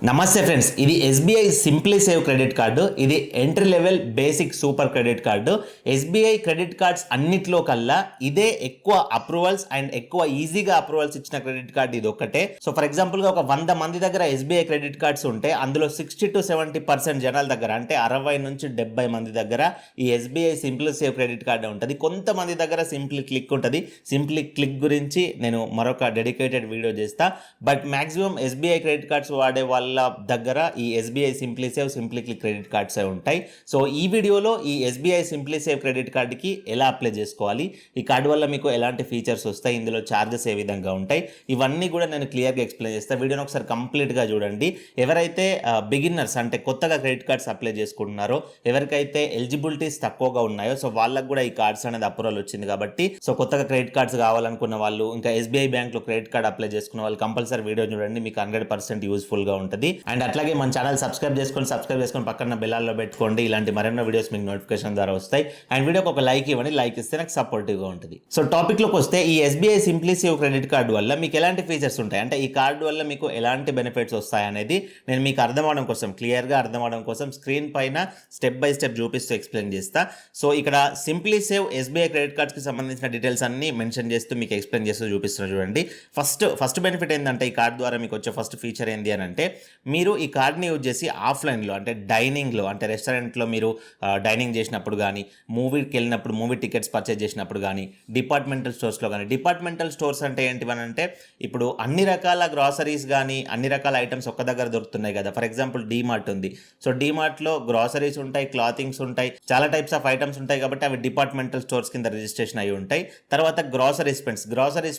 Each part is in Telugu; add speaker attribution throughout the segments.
Speaker 1: నమస్తే ఫ్రెండ్స్, ఇది SBI simply save credit card. ఇది entry level basic super credit card. SBI credit cards అన్నిట్లో కల్లా ఇదే ఎక్కువ అప్రూవల్స్ అండ్ ఎక్కువ ఈజీగా అప్రూవల్స్ ఇచ్చిన క్రెడిట్ కార్డు ఇది ఒక్కటే. సో ఫర్ ఎగ్జాంపుల్ గా ఒక 100 మంది దగ్గర ఎస్బీఐ క్రెడిట్ కార్డ్స్ ఉంటే అందులో 60-70% జనాల దగ్గర, అంటే 60 నుంచి 70 మంది దగ్గర ఈ SBI simply save credit card ఉంటుంది. కొంతమంది దగ్గర సింప్లీ క్లిక్ ఉంటుంది. సింప్లీ క్లిక్ గురించి నేను మరొక డెడికేటెడ్ వీడియో చేస్తా. But maximum SBI credit cards వాడే వాళ్ళ దగ్గర ఈ SBI simply save, simply click credit cards ఉంటాయి. సో ఈ వీడియోలో ఈ ఎస్బీఐ సింప్లీ సేవ్ క్రెడిట్ కార్డుకి ఎలా అప్లై చేసుకోవాలి, ఈ కార్డు వల్ల మీకు ఎలాంటి ఫీచర్స్ వస్తాయి, ఇందులో ఛార్జెస్ ఏ విధంగా ఉంటాయి, ఇవన్నీ కూడా నేను క్లియర్గా ఎక్స్ప్లెయిన్ చేస్తాను. వీడియోని ఒకసారి కంప్లీట్గా చూడండి. ఎవరైతే బిగినర్స్ అంటే కొత్తగా క్రెడిట్ కార్డ్స్ అప్లై చేసుకుంటున్నారో, ఎవరికైతే ఎలిజిబిలిటీస్ తక్కువగా ఉన్నాయో, సో వాళ్ళకు కూడా ఈ కార్డ్స్ అనేది అప్రూవల్ వచ్చింది కాబట్టి, సో కొత్తగా క్రెడిట్ కార్డ్స్ కావాలనుకున్న వాళ్ళు, ఇంకా ఎస్బీఐ బ్యాంక్లో క్రెడిట్ కార్డ్ అప్లై చేసుకున్న వాళ్ళు కంపల్సరీ వీడియో చూడండి, మీకు 100% యూస్ఫుల్గా ఉంటుంది. అండ్ అట్లాగే మన ఛానల్ సబ్స్క్రైబ్ చేసుకొని పక్కన బెల్లాల్లో పెట్టుకోండి. ఇలాంటి మరెన్నో వీడియోస్ మీకు నోటిఫికేషన్ ద్వారా వస్తాయి. అండ్ వీడియోకి ఒక లైక్ ఇవ్వండి, లైక్ ఇస్తే నాకు సపోర్టివ్గా ఉంటుంది. సో టాపిక్లోకి వస్తే, ఈ SBI simply save credit card వల్ల మీకు ఎలాంటి ఫీచర్స్ ఉంటాయి, అంటే ఈ కార్డు వల్ల మీకు ఎలాంటి బెనిఫిట్స్ వస్తాయి అనేది నేను మీకు అర్థం అవడం కోసం, క్లియర్గా అర్థం అవడం కోసం స్క్రీన్ పైన స్టెప్ బై స్టెప్ చూపిస్తూ ఎక్స్ప్లెయిన్ చేస్తా. సో ఇక్కడ సింప్లీ సేవ్ ఎస్బీఐ క్రెడిట్ కార్డ్స్కి సంబంధించిన డీటెయిల్స్ అన్ని మెన్షన్ చేస్తూ మీకు ఎక్స్ప్లెయిన్ చేస్తూ చూపిస్తున్నా చూడండి. ఫస్ట్ బెనిఫిట్ ఏంటంటే, ఈ కార్డు ద్వారా మీకు వచ్చే ఫస్ట్ ఫీచర్ ఏంటి అని అంటే, మీరు ఈ కార్డ్ని యూజ్ చేసి ఆఫ్లైన్లో అంటే డైనింగ్లో, అంటే రెస్టారెంట్లో మీరు డైనింగ్ చేసినప్పుడు కానీ, మూవీకి వెళ్ళినప్పుడు మూవీ టికెట్స్ పర్చేజ్ చేసినప్పుడు కానీ, డిపార్ట్మెంటల్ స్టోర్స్లో కానీ, డిపార్ట్మెంటల్ స్టోర్స్ అంటే ఏంటివని అంటే, ఇప్పుడు అన్ని రకాల గ్రాసరీస్ కానీ అన్ని రకాల ఐటమ్స్ ఒక్క దగ్గర దొరుకుతున్నాయి కదా. ఫర్ ఎగ్జాంపుల్ డీమార్ట్ ఉంది. సో డీమార్ట్లో గ్రాసరీస్ ఉంటాయి, క్లాతింగ్స్ ఉంటాయి, చాలా టైప్స్ ఆఫ్ ఐటమ్స్ ఉంటాయి కాబట్టి అవి డిపార్ట్మెంటల్ స్టోర్స్ కింద రిజిస్ట్రేషన్ అయి ఉంటాయి. తర్వాత గ్రాసరీ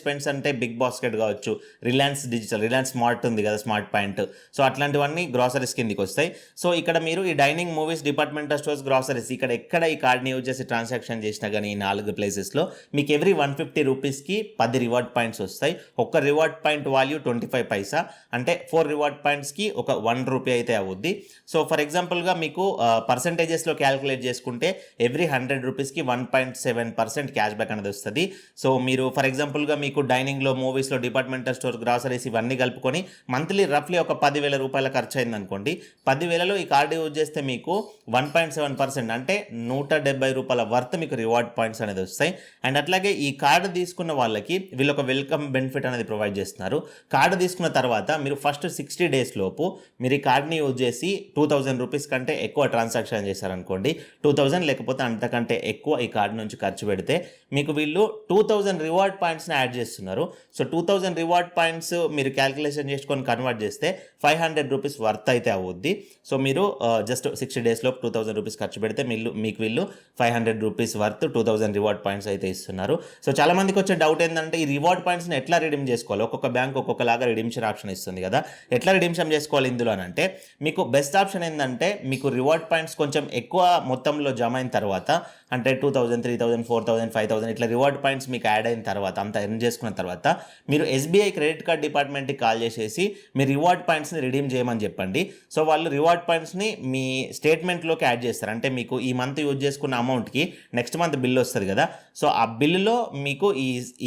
Speaker 1: స్పెండ్స్ అంటే బిగ్ బాస్కెట్ కావచ్చు, రిలయన్స్ డిజిటల్, రిలయన్స్ స్మార్ట్ ఉంది కదా, స్మార్ట్ పాయింట్, సో అట్లాంటివన్నీ గ్రాసరీస్ కిందకి వస్తాయి. సో ఇక్కడ మీరు ఈ dining, movies, departmental stores, groceries ఎక్కడ ఈ కార్డ్ని యూజ్ చేసి ట్రాన్సాక్షన్ చేసినా కానీ ఈ 4 ప్లేసెస్లో మీకు ఎవ్రీ 150 రూపీస్కి 10 రివార్డ్ పాయింట్స్ వస్తాయి. ఒక్క రివార్డ్ పాయింట్ వాల్యూ 25 పైసా, అంటే 4 రివార్డ్ పాయింట్స్కి ఒక 1 రూపీ అయితే అవుద్ది. సో ఫర్ ఎగ్జాంపుల్గా మీకు పర్సంటేజెస్లో క్యాలిక్యులేట్ చేసుకుంటే ఎవ్రీ 100 రూపీస్కి 1.7% క్యాష్ బ్యాక్ అనేది వస్తుంది. సో మీరు ఫర్ ఎగ్జాంపుల్గా మీకు డైనింగ్లో, మూవీస్లో, డిపార్ట్మెంటల్ స్టోర్, గ్రాసరీస్ ఇవన్నీ కలుపుకొని మంత్లీ రఫ్లీ ఒక 10,000 రూపాయల ఖర్చు అయింది అనుకోండి. 10,000లో ఈ కార్డు యూజ్ చేస్తే మీకు 1.7% అంటే 170 రూపాయల వర్త్ మీకు రివార్డ్ పాయింట్స్ అనేది వస్తాయి. అండ్ అట్లాగే ఈ కార్డు తీసుకున్న వాళ్ళకి వీళ్ళు ఒక వెల్కమ్ బెనిఫిట్ అనేది ప్రొవైడ్ చేస్తున్నారు. కార్డు తీసుకున్న తర్వాత మీరు ఫస్ట్ 60 డేస్ లోపు మీరు ఈ కార్డుని యూజ్ చేసి 2,000 రూపీస్ కంటే ఎక్కువ ట్రాన్సాక్షన్ చేశారనుకోండి, 2,000 లేకపోతే అంతకంటే ఎక్కువ ఈ కార్డు నుంచి ఖర్చు పెడితే మీకు వీళ్ళు 2,000 రివార్డ్ పాయింట్స్ని యాడ్ చేస్తున్నారు. సో 2,000 రివార్డ్ పాయింట్స్ మీరు క్యాలిక్యులేషన్ చేసుకొని కన్వర్ట్ చేస్తే 500 రూపీస్ వర్త్ అయితే అవుద్ది. సో మీరు జస్ట్ 60 డేస్లో 2,000 రూపీస్ ఖర్చు పెడితే మీకు వీళ్ళు 500 రూపీస్ వర్త్ 2,000 రివార్డ్ పాయింట్స్ అయితే ఇస్తున్నారు. సో చాలా మందికి వచ్చే డౌట్ ఏంటంటే, ఈ రివార్డ్ పాయింట్స్ని ఎట్లా రిడీమ్ చేసుకోవాలి, ఒక్కొక్క బ్యాంక్ ఒక్కొక్కలాగా రిడీమ్షన్ ఆప్షన్ ఇస్తుంది కదా, ఎట్లా రిడీమ్షన్ చేసుకోవాలి ఇందులో అంటే, మీకు బెస్ట్ ఆప్షన్ ఏంటంటే, మీకు రివార్డ్ పాయింట్స్ కొంచెం ఎక్కువ మొత్తంలో జమ అయిన తర్వాత, అంటే 2,000, 3,000, 4,000, 5,000 ఇట్లా రివార్డ్ పాయింట్స్ మీకు యాడ్ అయిన తర్వాత, అంతా ఎర్న్ చేసుకున్న తర్వాత మీరు ఎస్బీఐ క్రెడిట్ కార్డ్ డిపార్ట్మెంట్కి కాల్ చేసేసి మీ రివార్డ్ పాయింట్స్ని రిడీమ్ చేయమని చెప్పండి. సో వాళ్ళు రివార్డ్ పాయింట్స్ని మీ స్టేట్మెంట్లోకి యాడ్ చేస్తారు. అంటే మీకు ఈ మంత్ యూజ్ చేసుకున్న అమౌంట్కి నెక్స్ట్ మంత్ బిల్ వస్తుంది కదా, సో ఆ బిల్లులో మీకు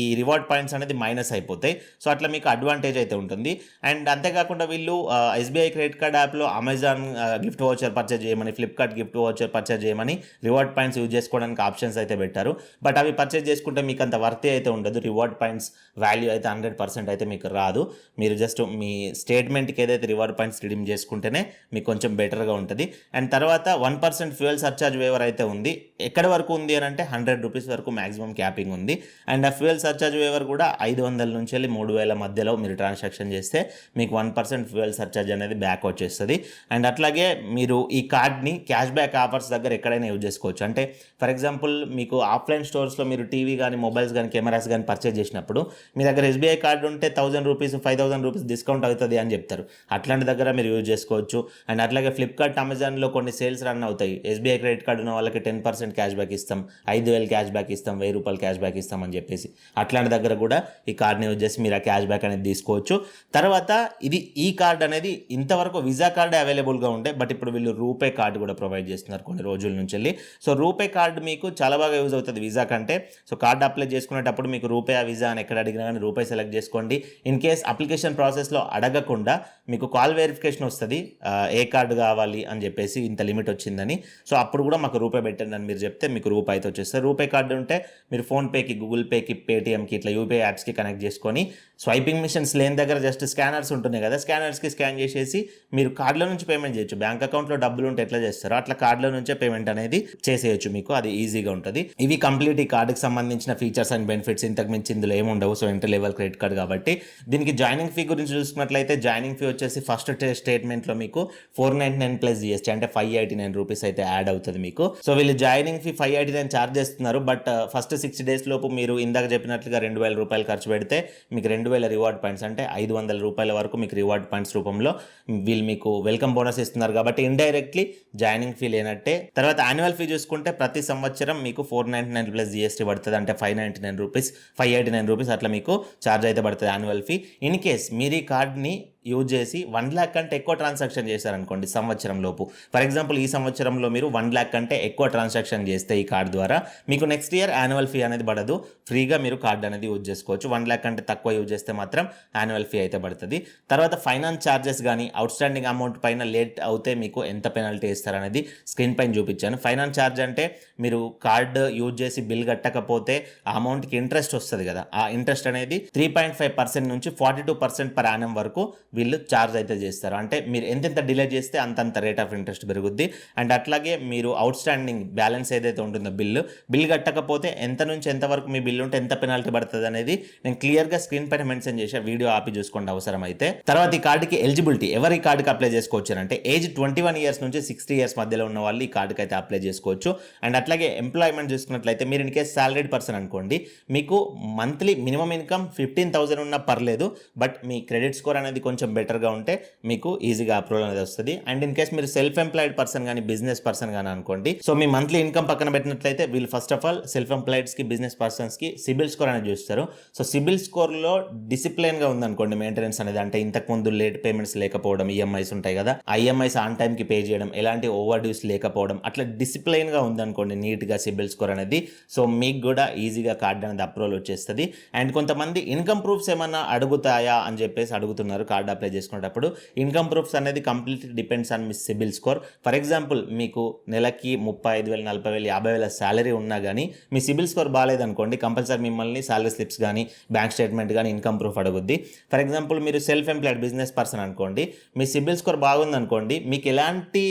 Speaker 1: ఈ రివార్డ్ పాయింట్స్ అనేది మైనస్ అయిపోతాయి. సో అట్లా మీకు అడ్వాంటేజ్ అయితే ఉంటుంది. అండ్ అంతేకాకుండా వీళ్ళు ఎస్బీఐ క్రెడిట్ కార్డ్ యాప్లో అమెజాన్ గిఫ్ట్ వౌచర్ పర్చేజ్ చేయమని, ఫ్లిప్కార్ట్ గిఫ్ట్ వౌచర్ పర్చేజ్ చేయమని రివార్డ్ పాయింట్స్ యూజ్ చేసుకోవడానికి ఆప్షన్స్ అయితే పెట్టారు. బట్ అవి పర్చేజ్ చేసుకుంటే మీకు అంత వర్తీ అయితే ఉండదు. రివార్డ్ పాయింట్స్ వాల్యూ అయితే 100% అయితే మీకు రాదు. మీరు జస్ట్ మీ స్టేట్మెంట్కి ఏదైతే రివార్డ్ పాయింట్స్ రిడీమ్ చేసుకుంటేనే మీకు కొంచెం బెటర్గా ఉంటుంది. అండ్ తర్వాత 1% ఫ్యూయల్ సర్చార్జ్ వేవర్ అయితే ఉంది. ఎక్కడి వరకు ఉంది అని అంటే 100 రూపీస్ వరకు మ్యాక్సిమం క్యాపింగ్ ఉంది. అండ్ ఆ ఫ్యూయల్ సర్చార్జ్ వేవర్ కూడా 500 నుంచి 3,000 మధ్యలో మీరు ట్రాన్సాక్షన్ చేస్తే మీకు 1% ఫ్యూయల్ సర్చార్జ్ అనేది బ్యాక్ వచ్చేస్తుంది. అండ్ అట్లాగే మీరు ఈ కార్డ్ని క్యాష్ బ్యాక్ ఆఫర్స్ దగ్గర ఎక్కడైనా యూజ్ చేసుకోవచ్చు. అంటే ఫర్ ఎగ్జాంపుల్ మీకు ఆఫ్లైన్ స్టోర్స్లో మీరు టీవీ కానీ, మొబైల్స్ కానీ, కెమెరాస్ కానీ పర్చేజ్ చేసినప్పుడు మీ దగ్గర ఎస్బీఐ కార్డు ఉంటే 1,000 రూపీస్, 5,000 రూపీస్ డిస్కౌంట్ అవుతుంది అని చెప్తారు. అట్లాంటి దగ్గర మీరు యూజ్ చేసుకోవచ్చు. అండ్ అట్లాగే ఫ్లిప్కార్ట్, అమెజాన్లో కొన్ని సేల్స్ రన్ అవుతాయి. ఎస్బీఐ క్రెడిట్ కార్డు ఉన్న వాళ్ళకి 10% క్యాష్ బ్యాక్ ఇస్తాం, 5,000 క్యాష్ బ్యాక్ ఇస్తాం, 1,000 రూపాయలు క్యాష్ బ్యాక్ ఇస్తాం అని చెప్పేసి, అట్లాంటి దగ్గర కూడా ఈ కార్డ్ని యూజ్ చేసి మీరు ఆ క్యాష్ బ్యాక్ అనేది తీసుకోవచ్చు. తర్వాత ఈ కార్డ్ అనేది ఇంతవరకు విజా కార్డే అవైలబుల్గా ఉండే, బట్ ఇప్పుడు వీళ్ళు రూపే కార్డు కూడా ప్రొవైడ్ చేస్తున్నారు కొన్ని రోజుల నుంచి. సో రూపే కార్డు మీకు చాలా బాగా యూజ్ అవుతుంది విజా కంటే. సో కార్డు అప్లై చేసుకునేటప్పుడు మీకు రూపే విజా అని ఎక్కడ అడిగినా కానీ రూపే సెలెక్ట్ చేసుకోండి. ఇన్ కేస్ అప్లికేషన్ ప్రాసెస్లో అడగకుండా మీకు మీకు కాల్ వెరిఫికేషన్ వస్తుంది, ఏ కార్డు కావాలి అని చెప్పేసి ఇంత లిమిట్ వచ్చిందని. సో అప్పుడు కూడా మాకు రూపాయి పెట్టండి అని మీరు చెప్తే మీకు రూపాయి అయితే వచ్చేస్తుంది. రూపాయి కార్డు ఉంటే మీరు ఫోన్పేకి, గూగుల్ పేకి, పేటిఎంకి ఇట్లా యూపీఐ యాప్స్కి కనెక్ట్ చేసుకొని స్వైపింగ్ మిషన్స్ లేని దగ్గర జస్ట్ స్కానర్స్ ఉంటున్నాయి కదా, స్కానర్స్కి స్కాన్ చేసేసి మీరు కార్డులో నుంచి పేమెంట్ చేయొచ్చు. బ్యాంక్ అకౌంట్లో డబ్బులు ఉంటే ఎట్లా చేస్తారో అట్లా కార్డులో నుంచే పేమెంట్ అనేది చేసేయచ్చు మీకు, అది ఈజీగా ఉంటుంది. ఇవి కంప్లీట్ ఈ కార్డుకి సంబంధించిన ఫీచర్స్ అండ్ బెనిఫిట్స్. ఇంతకు మించి ఇందులో ఏముండవు. So entry level credit card కాబట్టి. దీనికి జాయినింగ్ ఫీ గురించి చూసుకున్నట్లయితే జాయినింగ్ ఫీ వచ్చేసి ఫస్ట్ స్టేట్మెంట్లో మీకు 499 ప్లస్ జిఎస్టీ అంటే 589 రూపీస్ అయితే యాడ్ అవుతుంది మీకు. సో వీళ్ళు జాయినింగ్ ఫీ 589 ఛార్జ్ చేస్తున్నారు. బట్ ఫస్ట్ 6 డేస్ లోపు మీరు ఇందాక చెప్పినట్లుగా 2000 రూపాయలు ఖర్చు పెడితే మీకు 2000 రివార్డ్ పాయింట్స్ అంటే 500 రూపాయల వరకు మీకు రివార్డ్ పాయింట్స్ రూపంలో వీళ్ళు మీకు వెల్కమ్ బోనస్ ఇస్తున్నారు కాబట్టి ఇండైరెక్ట్లీ జాయినింగ్ ఫీ లేనట్టే. తర్వాత యాన్యువల్ ఫీ చూసుకుంటే ప్రతి సంవత్సరం మీకు 499 ప్లస్ జిఎస్టీ పడుతుంది అంటే 599 రూపీస్, 589 రూపీస్ అట్లా మీకు ఛార్జ్ అయితే పడుతుంది యాన్యువల్ ఫీ. ఇన్ కేస్ మీరు ఈ కార్డ్ని యూజ్ చేసి 1 lakh కంటే ఎక్కువ ట్రాన్సాక్షన్ చేశారనుకోండి సంవత్సరం లోపు, ఫర్ ఎగ్జాంపుల్ ఈ సంవత్సరంలో మీరు 1 lakh కంటే ఎక్కువ ట్రాన్సాక్షన్ చేస్తే ఈ కార్డ్ ద్వారా మీకు నెక్స్ట్ ఇయర్ యాన్యువల్ ఫీ అనేది పడదు, ఫ్రీగా మీరు కార్డ్ అనేది యూజ్ చేసుకోవచ్చు. 1 lakh కంటే తక్కువ యూజ్ చేస్తే మాత్రం యాన్యువల్ ఫీ అయితే పడుతుంది. తర్వాత ఫైనాన్స్ ఛార్జెస్ కానీ అవుట్ స్టాండింగ్ అమౌంట్ పైన లేట్ అవుతే మీకు ఎంత పెనాల్టీ ఇస్తారనేది స్క్రీన్ పైన చూపించాను. ఫైనాన్స్ ఛార్జ్ అంటే మీరు కార్డ్ యూజ్ చేసి బిల్ కట్టకపోతే ఆ అమౌంట్కి ఇంట్రెస్ట్ వస్తుంది కదా, ఆ ఇంట్రెస్ట్ అనేది 3.5% నుంచి 42% పర్ యానం వరకు వీళ్ళు ఛార్జ్ అయితే చేస్తారు. అంటే మీరు ఎంతెంత డిలే చేస్తే అంతంత రేట్ ఆఫ్ ఇంట్రెస్ట్ పెరుగుద్ది. అండ్ అట్లాగే మీరు అవుట్ స్టాండింగ్ బ్యాలెన్స్ ఏదైతే ఉంటుందో బిల్ కట్టకపోతే ఎంత నుంచి ఎంత వరకు మీ బిల్ ఉంటే ఎంత పెనాల్టీ పడుతుంది అనేది నేను క్లియర్గా స్క్రీన్ పైన మెన్షన్ చేసా, వీడియో ఆపి చూసుకోండి అవసరం అయితే. తర్వాత ఈ కార్డుకి ఎలిజిబిలిటీ, ఎవరు ఈ కార్డుకి అప్లై చేసుకోవచ్చు అంటే ఏజ్ 21 ఇయర్స్ నుంచి 60 ఇయర్స్ మధ్యలో ఉన్న వాళ్ళు ఈ కార్డుకి అయితే అప్లై చేసుకోవచ్చు. అండ్ అట్లాగే ఎంప్లాయ్మెంట్ చూసుకున్నట్లయితే మీరు ఇన్ కేస్ సాలరీడ్ పర్సన్ అనుకోండి, మీకు మంత్లీ మినిమం ఇన్కమ్ 15,000 ఉన్నా పర్లేదు, బట్ మీ క్రెడిట్ స్కోర్ అనేది కొంచెం బెటర్గా ఉంటే మీకు ఈజీగా అప్రూవల్ అనేది వస్తుంది. అండ్ ఇన్ కేస్ మీరు సెల్ఫ్ ఎంప్లాయిడ్ పర్సన్ కానీ బిజినెస్ పర్సన్ కానీ అనుకోండి, సో మీ మంత్లీ ఇన్కమ్ పక్కన పెట్టినట్లయితే వీళ్ళు ఫస్ట్ ఆఫ్ ఆల్ సెల్ఫ్ ఎంప్లాయిడ్స్కి, బిజినెస్ పర్సన్స్కి సిబిల్ స్కోర్ అనేది చూస్తారు. సో సిబిల్ స్కోర్లో డిసిప్లైన్గా ఉందనుకోండి మెయింటెనెన్స్ అనేది, అంటే ఇంతకుముందు లేట్ పేమెంట్స్ లేకపోవడం, ఈఎంఐస్ ఉంటాయి కదా, ఆ ఈఎంఐస్ ఆన్ టైంకి పే చేయడం, ఎలాంటి ఓవర్ డ్యూస్ లేకపోవడం, అట్లా డిసిప్లైన్గా ఉందనుకోండి నీట్గా సిబిల్ స్కోర్ అనేది, సో మీకు కూడా ఈజీగా కార్డ్ అనేది అప్రూవల్ వచ్చేస్తుంది. అండ్ కొంతమంది ఇన్కమ్ ప్రూఫ్స్ ఏమన్నా అడుగుతాయా అని చెప్పేసి అడుగుతున్నారు కార్డ్ అప్లై చేసుకునేటప్పుడు. ఇన్కమ్ ప్రూఫ్స్ అనేది కంప్లీట్లీ డిపెండ్స్ ఆన్ మీ సిబిల్ స్కోర్. ఫర్ ఎగ్జాంపుల్ మీకు నెలకి 35,000, 40,000, 50,000 శాలరీ ఉన్నా కానీ మీ సిబిల్ స్కోర్ బాగాలేదనుకోండి, కంపల్సరీ మిమ్మల్ని శాలరీ స్లిప్స్ కానీ బ్యాంక్ స్టేట్మెంట్ కానీ ఇన్కమ్ ప్రూఫ్ అడుగుద్ది. ఫర్ ఎగ్జాంపుల్ మీరు సెల్ఫ్ ఎంప్లాయిడ్ బిజినెస్ పర్సన్ అనుకోండి, మీ సిబిల్ స్కోర్ బాగుందనుకోండి, మీకు ఎలాంటి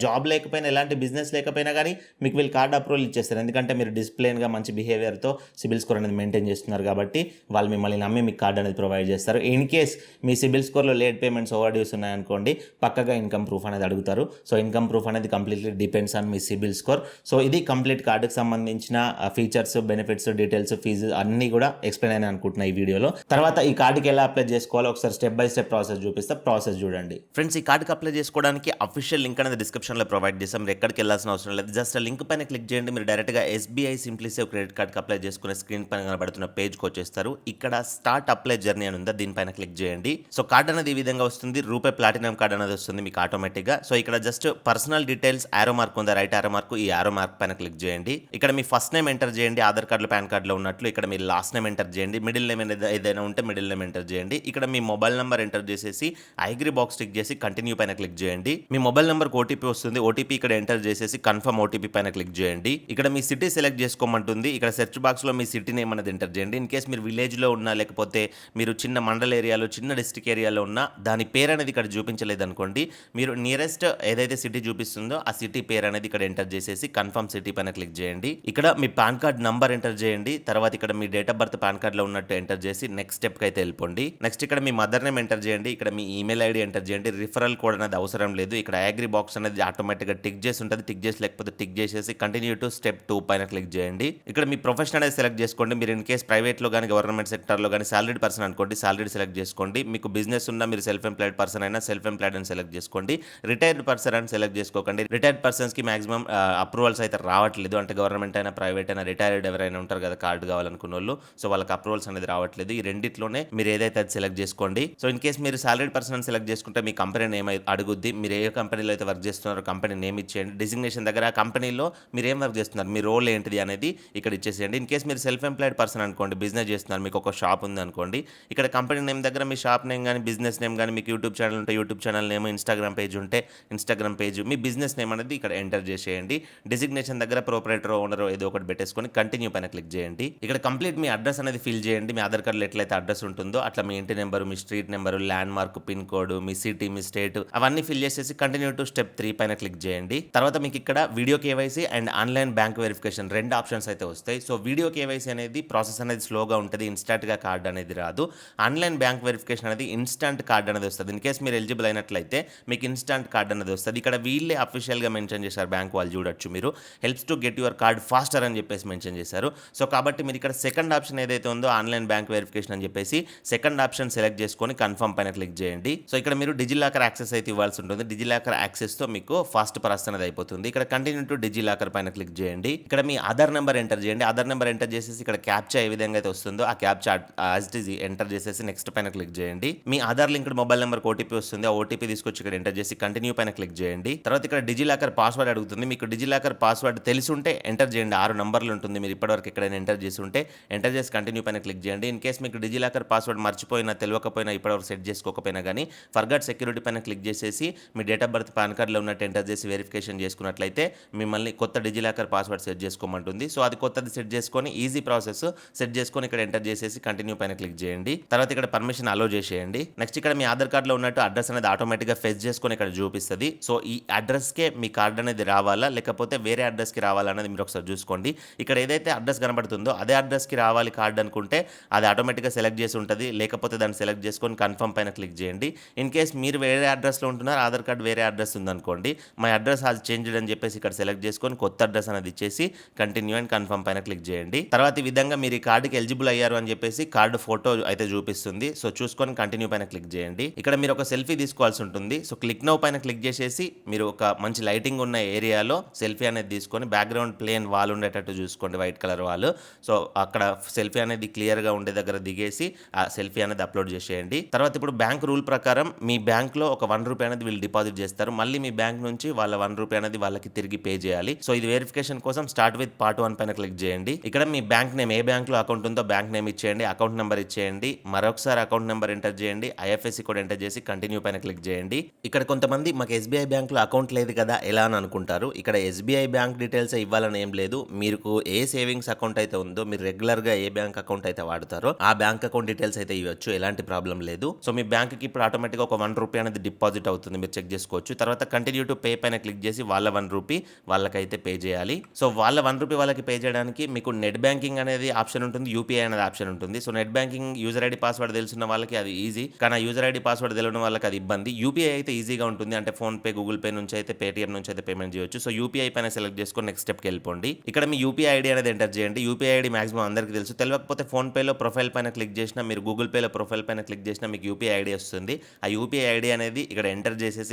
Speaker 1: జాబ్ లేకపోయినా ఎలాంటి బిజినెస్ లేకపోయినా కానీ మీకు వీళ్ళు కార్డ్ అప్రూవల్ ఇచ్చేస్తారు. ఎందుకంటే మీరు డిసిప్లైన్గా మంచి బిహేవియర్తో సిబిల్ స్కోర్ అనేది మెయింటైన్ చేస్తున్నారు కాబట్టి వాళ్ళు మిమ్మల్ని నమ్మి మీకు కార్డ్ అనేది ప్రొవైడ్ చేస్తారు. ఇన్ కేస్ మీ సిబిల్ స్కోర్లో లేట్ పేమెంట్స్ ఓవర్ డ్యూస్ ఉన్నాయనుకోండి, పక్కగా ఇన్కమ్ ప్రూఫ్ అనేది అడుగుతారు. సో ఇన్కమ్ ప్రూఫ్ అనేది కంప్లీట్లీ డిపెండ్స్ ఆన్ మీ సిబిల్ స్కోర్. సో ఇది కంప్లీట్ కార్డుకి సంబంధించిన ఫీచర్స్, బెనిఫిట్స్, డీటెయిల్స్, ఫీజు అన్నీ కూడా ఎక్స్ప్లెయిన్ అయినా అనుకుంటున్నా ఈ వీడియోలో. తర్వాత ఈ కార్డుకి ఎలా అప్లై చేసుకోవాలో ఒకసారి స్టెప్ బై స్టెప్ ప్రాసెస్ చూపిస్తా, ప్రాసెస్ చూడండి. ఫ్రెండ్స్, ఈ కార్డుకి అప్లై చేసుకోవడానికి అఫీషియల్ లింక్ అనేది డిస్క్రిప్షన్లో ప్రొవైడ్ చేస్తాం. మీరు ఎక్కడికి వెళ్ళాల్సిన అవసరం లేదు, జస్ట్ ఆ లింక్ పైన క్లిక్ చేయండి. మీరు డైరెక్ట్గా ఎస్బీఐ సింప్లీ సేవ్ క్రెడిట్ కార్డ్కి అప్లై చేసుకునే స్క్రీన్ పైన కనబడుతున్న పేజ్కి వచ్చేస్తారు. ఇక్కడ స్టార్ట్ అప్లై జర్నీ అని ఉందా, దీనిపైన క్లిక్ చేయండి. సో కార్డ్ అనేది ఈ విధంగా వస్తుంది, రూపాయి ప్లాటినం కార్డ్ అనేది వస్తుంది మీకు ఆటోమేటిక్గా. సో ఇక్కడ జస్ట్ పర్సనల్ డీటెయిల్స్ ఆరో మార్క్ ఉందా, రైట్ ఆరో మార్క్, ఈ ఆరో మార్క్ పైన క్లిక్ చేయండి. ఇక్కడ మీ ఫస్ట్ నేమ్ ఎంటర్ చేయండి, ఆధార్ కార్డులో పాన్ కార్డులో ఉన్నట్లు. ఇక్కడ మీ లాస్ట్ నేమ్ ఎంటర్ చేయండి, మిడిల్ నేమ్ ఏదైనా ఉంటే మిడిల్ నేమ్ ఎంటర్ చేయండి. ఇక్కడ మీ మొబైల్ నెంబర్ ఎంటర్ చేసేసి ఐగ్రీ బాక్స్ టిక్ చేసి కంటిన్యూ పైన క్లిక్ చేయండి. మీ మొబైల్ నెంబర్కి ఓటీపీ వస్తుంది, ఓటీపీ ఇక్కడ ఎంటర్ చేసేసి కన్ఫర్మ్ ఓటీపీ పైన క్లిక్ చేయండి. ఇక్కడ మీ సిటీ సెలెక్ట్ చేసుకోమంటుంది, ఇక్కడ సెర్చ్ బాక్స్లో మీ సిటీ నేమ్ అనేది ఎంటర్ చేయండి. ఇన్ కేస్ మీరు విలేజ్లో ఉన్నా, లేకపోతే మీరు చిన్న మండల ఏరియాలో, చిన్న డిస్ట్రిక్ట్ ఏరియాలో ఉన్నా, దాని పేరు అనేది ఇక్కడ చూపించలేదు అనుకోండి, మీరు నియరెస్ట్ ఏదైతే సిటీ చూపిస్తుందో ఆ సిటీ పేరు అనేది ఇక్కడ ఎంటర్ చేసేసి కన్ఫర్మ్ సిటీ పైన క్లిక్ చేయండి. ఇక్కడ మీ పాన్ కార్డ్ నంబర్ ఎంటర్ చేయండి. తర్వాత ఇక్కడ మీ డేట్ ఆఫ్ బర్త్ పాన్ కార్డ్లో ఉన్నట్టు ఎంటర్ చేసి నెక్స్ట్ స్టెప్కి అయితే వెళ్ళిపోండి. నెక్స్ట్ ఇక్కడ మీ మదర్ నేమ్ ఎంటర్ చేయండి, ఇక్కడ మీ ఈమెయిల్ ఐడి ఎంటర్ చేయండి. రిఫరల్ కోడ్ అనేది అవసరం లేదు, ఇక్కడ అగ్రీ బాక్స్ అనేది ఆటోమేటిక్గా టిక్ చేసి ఉంటుంది. టిక్ చేసి లేకపోతే టిక్ చేసేసి కంటిన్యూ టు స్టెప్ 2 పైన క్లిక్ చేయండి. ఇక్కడ మీ ప్రొఫెషన్ అనేది సెలెక్ట్ చేసుకోండి. మీరు ఇన్ కేస్ ప్రైవేట్లో కానీ గవర్నమెంట్ సెక్టర్లో కానీ సాలరీడ్ పర్సన్ అనుకోండి, సాలరీడ్ సెలెక్ట్ చేసుకోండి. మీకు బిజినెస్ ఉన్నా, మీరు సెల్ఫ్ ఎంప్లాయిడ్ పర్సన్ అయినా సెల్ఫ్ ఎంప్లాయిడ్ అని సెలెక్ట్ చేసుకోండి. రిటైర్డ్ పర్సన్ అని సెలెక్ట్ చేసుకోకండి. రిటైర్డ్ పర్సన్స్కి మాక్సిమం అప్రూవల్స్ అయితే రావట్లేదు, అంటే గవర్నమెంట్ అయినా ప్రైవేట్ అయినా రిటైర్డ్ ఎవరైనా ఉంటారు కదా కార్డు కావాలనుకున్న వాళ్ళు, సో వాళ్ళకి అప్రూవల్స్ అనేది రావట్లేదు. ఈ రెండిట్లోనే మీరు ఏదైతే అది సెలెక్ట్ చేసుకోండి. సో ఇన్ కేస్ మీరు సాలరీడ్ పర్సన్ సెలెక్ట్ చేసుకుంటే మీ కంపెనీ నేమ్ అడుగుద్ది. మీరు ఏ కంపెనీలో అయితే వర్క్ చేస్తున్నారో కంపెనీ నేమ్ ఇచ్చేయండి. డిజిగ్నేషన్ దగ్గర ఆ కంపెనీలో మీరు ఏం వర్క్ చేస్తున్నారు, మీ రోల్ ఏంటిది అనేది ఇక్కడ ఇచ్చేసేయండి. ఇన్ కేస్ మీరు సెల్ఫ్ ఎంప్లాయిడ్ పర్సన్ అనుకోండి, బిజినెస్ చేస్తున్నారు, మీకు ఒక షాప్ ఉంది అనుకోండి, ఇక్కడ కంపెనీ నేమ్ దగ్గర మీ షాప్ నేమ్ కానీ బిజినెస్ బిజినెస్ నేమ్ కానీ, మీకు యూట్యూబ్ ఛానల్ ఉంటే YouTube channel name, Instagram page ఉంటే ఇన్స్టాగ్రామ్ పేజ్, మీ బిజినెస్ నేమ్ అనేది ఇక్కడ ఎంటర్ చేసేయండి. డిజిగ్నేషన్ దగ్గర ప్రొపరేటర్, ఓనర్ ఏదో ఒకటి పెట్టేసుకొని కంటిన్యూ పైన క్లిక్ చేయండి. ఇక్కడ కంప్లీట్ మీ అడ్రస్ అనేది ఫిల్ చేయండి. మీ ఆధార్ కార్డులో ఎట్లయితే అడ్రస్ ఉంటుందో అట్లా మీ ఇంటి నెంబరు, మీ street number, landmark, pin code, మీ సిటీ, మీ స్టేట్ అవన్నీ ఫిల్ చేసేసి కంటిన్యూ టు స్టెప్ 3 పైన క్లిక్ చేయండి. తర్వాత మీకు ఇక్కడ video KYC and online bank verification 2 options అయితే వస్తాయి. సో వీడియో కేవైసీ అనేది ప్రాసెస్ అనేది స్లోగా ఉంటుంది, ఇన్స్టాంట్ గా కార్డ్ అనేది రాదు. ఆన్లైన్ బ్యాంక్ వెరిఫికేషన్ అనేది ఇన్స్టాంట్ కార్డ్ అనేది వస్తుంది. ఇన్ కేస్ మీరు ఎలిజిబుల్ అయినట్లయితే మీకు ఇన్స్టాంట్ కార్డ్ అనేది వస్తుంది. ఇక్కడ వీళ్ళే అఫీషియల్ గా మెన్షన్ చేశారు, బ్యాంక్ వాళ్ళు చూడొచ్చు మీరు, helps to get your card faster అని చెప్పేసి మెన్షన్ చేశారు. సో కాబట్టి మీరు ఇక్కడ సెకండ్ ఆప్షన్ ఏదైతే ఉందో ఆన్లైన్ బ్యాంక్ వెరిఫికేషన్ అని చెప్పేసి సెకండ్ ఆప్షన్ సెలెక్ట్ చేసుకొని కన్ఫర్మ్ పైన క్లిక్ చేయండి. సో ఇక్కడ మీరు డిజిలాకర్ యాక్సెస్ అయితే ఇవ్వాల్సి ఉంటుంది. డిజిలాకర్ యాక్సెస్ తో మీకు ఫాస్ట్ ప్రాసెస్ అనేది అయిపోతుంది. ఇక్కడ కంటిన్యూ టు డిజిలాకర్ పైన క్లిక్ చేయండి. ఇక్కడ మీ ఆధార్ నెంబర్ ఎంటర్ చేయండి. ఆధార్ నెంబర్ ఎంటర్ చేసేసి ఇక్కడ క్యాప్చా ఏ విధంగా అయితే వస్తుందో ఆ captcha as it is enter చేసేసి నెక్స్ట్ పైన క్లిక్ చేయండి. మీ Aadhaar linked mobile number OTP వస్తుంది. ఆ ఓటీపీ తీసుకొచ్చి ఇక్కడ ఎంటర్ చేసి కంటిన్యూ పైన క్లిక్ చేయండి. తర్వాత ఇక్కడ డిజిలాకర్ పాస్వర్డ్ అడుగుతుంది. మీకు డిజిలాకర్ పాస్వర్డ్ తెలిసి ఉంటే ఎంటర్ చేయండి. 6 నంబర్లు ఉంటుంది. మీరు ఇప్పటివరకు ఎక్కడైనా ఎంటర్ చేసి ఉంటే ఎంటర్ చేసి కంటిన్యూ పైన క్లిక్ చేయండి. ఇన్ కేస్ మీకు డిజిలాకర్ పాస్వర్డ్ మర్చిపోయినా, తెలియకపోయినా, ఇప్పటివరకు సెట్ చేసుకోకపోయినా కానీ ఫర్గాట్ సెక్యూరిటీ పైన క్లిక్ చేసేసి మీ డేట్ ఆఫ్ బర్త్, పాన్ కార్డులో ఉన్నట్టు ఎంటర్ చేసి వెరిఫికేషన్ చేసుకున్నట్లయితే మిమ్మల్ని కొత్త డిజిలాకర్ పాస్వర్డ్ సెట్ చేసుకోమంటుంది. సో అది కొత్తది సెట్ చేసుకొని ఈజీ ప్రాసెస్ సెట్ చేసుకొని ఇక్కడ ఎంటర్ చేసేసి కంటిన్యూ పైన క్లిక్ చేయండి. తర్వాత ఇక్కడ పర్మిషన్ అలో చేసేయండి. నెక్స్ట్ ఇక్కడ మీ ఆధార్ కార్డులో ఉన్నట్టు అడ్రస్ అనేది ఆటోమేటిక్గా ఫెచ్ చేసుకొని ఇక్కడ చూపిస్తుంది. సో ఈ అడ్రస్కే మీ కార్డ్ అనేది రావాలా లేకపోతే వేరే అడ్రస్కి రావాలా అనేది మీరు ఒకసారి చూసుకోండి. ఇక్కడ ఏదైతే అడ్రస్ కనబడుతుందో అదే అడ్రస్కి రావాలి కార్డ్ అనుకుంటే అది ఆటోమేటిక్గా సెలెక్ట్ చేసి ఉంటుంది. లేకపోతే దాన్ని సెలెక్ట్ చేసుకొని కన్ఫర్మ్ పైన క్లిక్ చేయండి. ఇన్ కేస్ మీరు వేరే అడ్రస్లో ఉంటున్నారు, ఆధార్ కార్డ్ వేరే అడ్రస్ ఉందనుకోండి, మై అడ్రస్ హాజ్ చేంజ్డ్ అని చెప్పేసి ఇక్కడ సెలెక్ట్ చేసుకొని కొత్త అడ్రస్ అనేది ఇచ్చేసి కంటిన్యూ అండ్ కన్ఫర్మ్ పైన క్లిక్ చేయండి. తర్వాత ఈ విధంగా మీరు ఈ కార్డుకి ఎలిజిబుల్ అయ్యారు అని చెప్పేసి కార్డు ఫోటో అయితే చూపిస్తుంది. సో చూసుకొని కంటిన్యూ పైన క్లిక్ చేయండి. ఇక్కడ మీరు ఒక సెల్ఫీ తీసుకోవాల్సి ఉంటుంది. సో క్లిక్ నౌ పైన క్లిక్ చేసేసి మీరు ఒక మంచి లైటింగ్ ఉన్న ఏరియాలో సెల్ఫీ అనేది తీసుకొని బ్యాక్గ్రౌండ్ ప్లేన్ వాల్ ఉండేటట్టు చూసుకోండి, వైట్ కలర్ వాల్. సో అక్కడ సెల్ఫీ అనేది క్లియర్గా ఉండే దగ్గర దిగేసి ఆ సెల్ఫీ అనేది అప్లోడ్ చేసేయండి. తర్వాత ఇప్పుడు బ్యాంక్ రూల్ ప్రకారం మీ బ్యాంక్లో ఒక ₹1 అనేది వీళ్ళు డిపాజిట్ చేస్తారు. మళ్ళీ మీ బ్యాంక్ నుంచి వాళ్ళ ₹1 అనేది వాళ్ళకి తిరిగి పే చేయాలి. సో ఇది వెరిఫికేషన్ కోసం స్టార్ట్ విత్ పార్ట్ 1 పైన క్లిక్ చేయండి. ఇక్కడ మీ బ్యాంక్ నేమ్, ఏ బ్యాంక్లో అకౌంట్ ఉందో బ్యాంక్ నేమ్ ఇచ్చేయండి, అకౌంట్ నెంబర్ ఇచ్చేయండి, మరొకసారి అకౌంట్ నెంబర్ ఎంటర్ చేయండి, ఐఎఫ్ఎస్సి కోడ్ ఎంటర్ చేసి కంటిన్యూ పైన క్లిక్ చేయండి. ఇక్కడ కొంతమంది మాకు ఎస్బీఐ బ్యాంక్లో అకౌంట్ లేదు కదా ఎలా అని అనుకుంటారు. ఇక్కడ ఎస్బీఐ బ్యాంక్ డీటెయిల్స్ ఇవ్వాలని ఏం లేదు. మీకు ఏ సేవింగ్స్ అకౌంట్ అయితే ఉందో, మీరు రెగ్యులర్గా ఏ బ్యాంక్ అకౌంట్ అయితే వాడతారో ఆ బ్యాంక్ అకౌంట్ డీటెయిల్స్ అయితే ఇవ్వచ్చు, ఎలాంటి ప్రాబ్లం లేదు. సో మీ బ్యాంక్కి ఇప్పుడు ఆటోమేటిక్గా ఒక ₹1 అనేది డిపాజిట్ అవుతుంది, మీరు చెక్ చేసుకోవచ్చు. తర్వాత కంటిన్యూ టు పే పైన క్లిక్ చేసి వాళ్ళ ₹1 వాళ్ళకైతే పే చేయాలి. సో వాళ్ళ ₹1 వాళ్ళకి పే చేయడానికి మీకు నెట్ బ్యాంకింగ్ అనేది ఆప్షన్ ఉంటుంది, యూపీఐ అనేది ఆప్షన్ ఉంటుంది. So net banking user ID password తెలుసున్న వాళ్ళకి అది ఈజీ, కానీ యూజర్ ఐడి పాస్వర్డ్ తెలియని వాళ్ళకి అది ఇబ్బంది. యూపీఐ అయితే ఈజీగా ఉంటుంది, అంటే ఫోన్ పే, గూగుల్ పే నుంచి అయితే, పేటీఎం నుంచి అయితే పేమెంట్ చేయొచ్చు. సో యూపీఐ పైన సెలెక్ట్ చేసుకొని నెక్స్ట్ స్టెప్కి వెళ్ళిపోండి. ఇక్కడ మీ యూపీఐ ఐడి అనేది ఎంటర్ చేయండి. యూపీఐ ఐడి మాక్సిమం అందరికీ తెలుసు, తెలియకపోతే ఫోన్ పేలో ప్రొఫైల్ పైన క్లిక్ చేసినా, మీరు గూగుల్ పేలో ప్రొఫైల్ పైన క్లిక్ చేసినా మీకు యూపీఐ ఐడి వస్తుంది. ఆ యూపీఐ ఐడి అనేది ఇక్కడ ఎంటర్ చేసేసి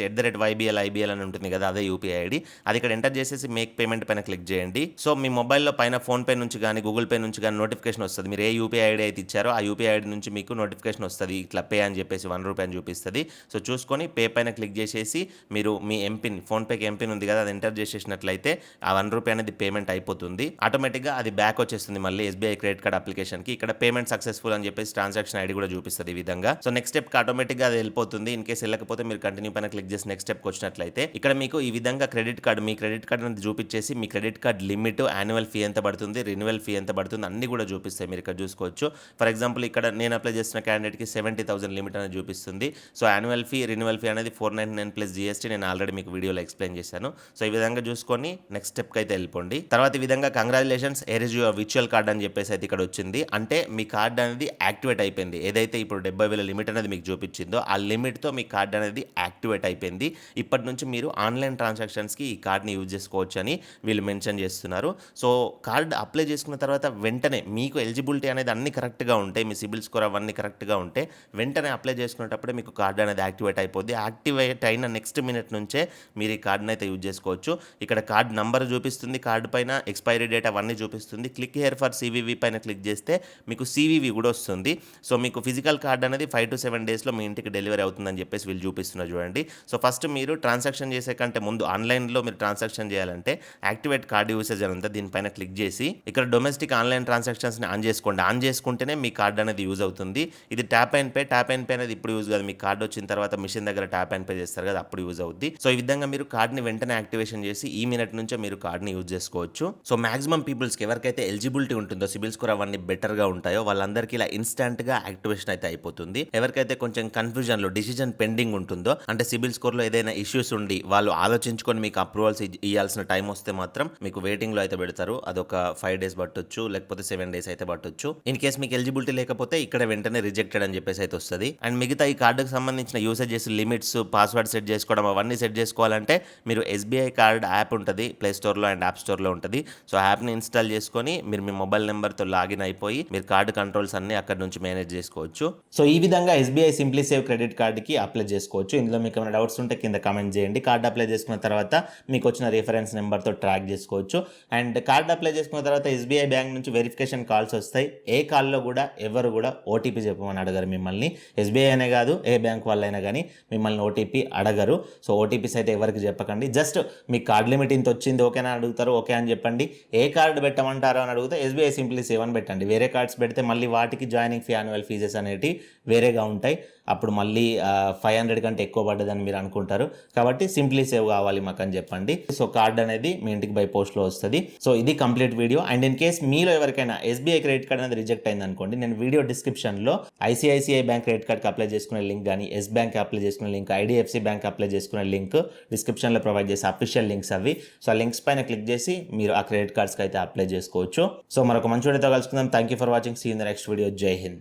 Speaker 1: @YBL IBL అని ఉంటుంది కదా, అదే యూపీఐ ఐడి. అది ఇక్కడ ఎంటర్ చేసేసి మేక్ పేమెంట్ పైన క్లిక్ చేయండి. సో మీ మొబైల్లో పైన ఫోన్ పే నుంచి కానీ గూగుల్ పే నుంచి కానీ నోటిఫికేషన్ వస్తుంది. మీరు ఏ యూపీఐ ఐడి అయితే ఇచ్చారో ఆ యూపీఐ ఐడి నుంచి మీకు నోటిఫికేషన్ వస్తుంది, ఇట్లా పే అని చెప్పేసి ₹1 అని చూపిస్తుంది. సో చూసుకొని పే పైన క్లిక్ చేసేసి మీరు మీ ఎంపిన్, ఫోన్ పేకి ఎంపిన్ ఉంది కదా, అది ఎంటర్ చేసేసినట్లయితే ఆ ₹1 అనేది పేమెంట్ అయిపోతుంది. ఆటోమేటిక్గా అది బ్యాక్ వచ్చేస్తుంది మళ్ళీ ఎస్బీఐ క్రెడిట్ కార్డ్ అప్లికేషన్కి. ఇక్కడ పేమెంట్ సక్సెస్ఫుల్ అని చెప్పేసి ట్రాన్సాక్షన్ ఐడి కూడా చూపిస్తుంది ఈ విధంగా. సో నెక్స్ట్ స్టెప్కి ఆటోమేటిక్గా అది వెళ్ళిపోతుంది. ఇన్ కేసు వెళ్ళకపోతే మీరు కంటిన్యూ పైన క్లిక్ చేసి నెక్స్ట్ స్టెప్కి వచ్చినట్లయితే ఇక్కడ మీకు ఈ విధంగా క్రెడిట్ కార్డ్, మీ క్రెడిట్ కార్డ్ అనేది చూపించేసి మీ credit card limit, annual fee ఎంత పడుతుంది, రెన్యువల్ ఫీ ఎంత పడుతుంది అన్ని కూడా చూపిస్తాయి, మీరు ఇక్కడ చూసుకోవచ్చు. ఫర్ ఎగ్జాంపుల్ ఇక్కడ నేను అప్లై చేసిన క్యాండిడేట్కి 70,000 లిమిట్ అనేది చూపిస్తుంది. So annual fee, renewal fee అనేది 499 ప్లస్ జీఎస్టీ నేను ఆల్రెడీ మీకు వీడియోలో ఎక్స్ప్లెయిన్ చేశాను. సో ఈ విధంగా చూసుకొని నెక్స్ట్ స్టెప్కి అయితే వెళ్ళిపోండి. తర్వాత ఈ విధంగా congratulations, hair is your virtual card అని చెప్పేసి అయితే ఇక్కడ వచ్చింది. అంటే మీ కార్డ్ అనేది యాక్టివేట్ అయిపోయింది. ఏదైతే ఇప్పుడు 70,000 లిమిట్ అనేది మీకు చూపించిందో ఆ లిమిట్తో మీ కార్డ్ అనేది యాక్టివేట్ అయిపోయింది. ఇప్పటి నుంచి మీరు ఆన్లైన్ ట్రాన్సాక్షన్స్కి ఈ కార్డ్ని యూజ్ చేసుకోవచ్చు అని వీళ్ళు మెన్షన్ చేస్తున్నారు. సో కార్డ్ అప్లై చేసుకున్న తర్వాత వెంటనే మీకు ఎలిజిబిలిటీ అనేది అన్ని కరెక్ట్గా ఉంటాయి, మీ సిబిల్ స్కోర్ అవన్నీ కరెక్ట్గా ఉంటే వెంటనే అప్లై చేసుకునేటప్పుడే మీకు కార్డ్ అనేది యాక్టివేట్ అయిపోద్ది. యాక్టివేట్ అయిన నెక్స్ట్ మినిట్ నుంచే మీరు ఈ కార్డ్ని అయితే యూజ్ చేసుకోవచ్చు. ఇక్కడ కార్డ్ నంబర్ చూపిస్తుంది, కార్డు పైన ఎక్స్పైరీ డేట్ అవన్నీ చూపిస్తుంది. క్లిక్ హియర్ ఫర్ సివివి పైన క్లిక్ చేస్తే మీకు సివివి కూడా వస్తుంది. సో మీకు ఫిజికల్ కార్డ్ అనేది 5 to 7 డేస్లో మీ ఇంటికి డెలివరీ అవుతుందని చెప్పేసి వీళ్ళు చూపిస్తున్నారు చూడండి. సో ఫస్ట్ మీరు ట్రాన్సాక్షన్ చేసే కంటే ముందు ఆన్లైన్లో మీరు ట్రాన్సాక్షన్ చేయాలంటే యాక్టివేట్ కార్డ్ యూసేజ్ అని ఉంది, దీనిపైన క్లిక్ చేసి ఇక్కడ డొమెస్టిక్ ఆన్లైన్ ట్రాన్సాక్షన్స్ని ఆన్ చేసుకోండి. ఆన్ చేసుకుంటేనే మీ కార్డ్ అనేది యూజ్ అవుతుంది. ఇది ట్యాప్ అండ్ పే అనేది ఇప్పుడు యూజ్ కాదు, మీ కార్డు వచ్చిన తర్వాత మిషన్ దగ్గర ట్యాప్ అండ్ పే చేస్తారు కదా, అప్పుడు యూజ్ అవుద్ది. సో ఈ విధంగా మీరు కార్డ్ని వెంటనే యాక్టివేషన్ చేసి ఈ మినిట్ నుంచే మీరు కార్డ్ని యూజ్ చేసుకోవచ్చు. సో మాక్సిమం పీపుల్స్కి ఎవరికైతే ఎలిజిబిలిటీ ఉంటుందో, సిబిల్ స్కోర్ అవన్నీ బెటర్గా ఉంటాయో వాళ్ళందరికీ ఇలా ఇన్స్టాంట్గా యాక్టివేషన్ అయితే అయిపోతుంది. ఎవరికైతే కొంచెం కన్ఫ్యూజన్లో డిసిజన్ పెండింగ్ ఉంటుందో, అంటే సిబిల్ స్కోర్లో ఏదైనా ఇష్యూస్ ఉండి వాళ్ళు ఆలోచించుకొని మీకు అప్రూవల్స్ ఇవ్వాల్సిన టైం వస్తే మాత్రం మీకు వెయిటింగ్లో అయితే పెడతారు. అదొక 5 days పట్టొచ్చు, లేకపోతే 7 days అయితే పట్టొచ్చు. ఇన్ కేస్ మీకు ఎలిజిబిలిటీ లేకపోతే ఇక్కడ వెంటనే రిజెక్టెడ్ అని చెప్పేసి అయితే వస్తుంది. అండ్ మిగతా ఈ కార్డుకు సంబంధించిన యూసేజెస్, లిమిట్స్, పాస్వర్డ్ సెట్ చేసుకోవడం అవన్నీ సెట్ చేసుకోవాలంటే మీరు ఎస్బీఐ కార్డ్ యాప్ ఉంటుంది, ప్లే స్టోర్లో అండ్ యాప్ స్టోర్లో ఉంటుంది. సో యాప్ని ఇన్స్టాల్ చేసుకొని మీరు మీ మొబైల్ నెంబర్తో లాగిన్ అయిపోయి మీరు కార్డు కంట్రోల్స్ అన్ని అక్కడ నుంచి మేనేజ్ చేసుకోవచ్చు. సో ఈ విధంగా ఎస్బీఐ సింప్లీ సేవ్ క్రెడిట్ కార్డుకి అప్లై చేసుకోవచ్చు. ఇందులో మీకు ఏమైనా డౌట్స్ ఉంటే కింద కామెంట్ చేయండి. కార్డు అప్లై చేసుకున్న తర్వాత మీకు వచ్చిన రిఫరెన్స్ నెంబర్తో ట్రాక్ చేసుకోవచ్చు. అండ్ కార్డు అప్లై చేసుకున్న తర్వాత ఎస్బీఐ బ్యాంక్ నుంచి వెరిఫికేషన్ కాల్స్ వస్తాయి. ఏ కాల్లో కూడా ఎవరు కూడా ఓటీపీ చెప్పమని అడగరు మిమ్మల్ని. ఎస్బీఐ అనే కాదు, ఏ బ్యాంక్ వాళ్ళైనా కానీ మిమ్మల్ని ఓటీపీ అడగరు. సో ఓటీపీస్ అయితే ఎవరికి చెప్పకండి. జస్ట్ మీ కార్డ్ లిమిట్ ఇంత వచ్చింది ఓకేనా అడుగుతారు, ఓకే అని చెప్పండి. ఏ కార్డు పెట్టమంటారో అని అడిగితే ఎస్బీఐ సింప్లీ సేవ్ అని పెట్టండి. వేరే కార్డ్స్ పెడితే మళ్ళీ వాటికి జాయినింగ్ ఫీ, యాన్యువల్ ఫీజెస్ అనేవి వేరేగా ఉంటాయి. అప్పుడు మళ్ళీ 500 కంటే ఎక్కువ పడ్డదని మీరు అనుకుంటారు. కాబట్టి సింప్లీ సేవ్ కావాలి మాకు అని చెప్పండి. సో కార్డ్ అనేది మీ ఇంటికి బై పోస్ట్లో వస్తుంది. సో ఇది complete video. And in case మీలో ఎవరికైనా ఎస్బీఐ క్రెడిట్ కార్డ్ అనేది రిజెక్ట్ అయింది అనుకోండి, నేను వీడియో డిస్క్రిప్షన్లో ఐసిఐసిఐ బ్యాంక్ క్రెడిట్ కార్డ్కి అప్లై చేసుకునే లింక్ కానీ, ఎస్ బ్యాంక్ అప్లై చేసుకునే లింక్, ఐడిఎఫ్సి బ్యాంక్ అప్లై చేసుకునే లింక్ డిస్క్రిప్షన్లో ప్రొవైడ్ చేసే అఫీషియల్ లింక్స్ అవి. సో ఆ లింక్స్ పైన క్లిక్ చేసి మీరు ఆ క్రెడిట్ కార్డ్స్కి అయితే అప్లై చేసుకోవచ్చు. సో మరొక మంచి వీడియోతో కలుసుకుందాం. Thank you for watching. See in the next video. జై హింద్.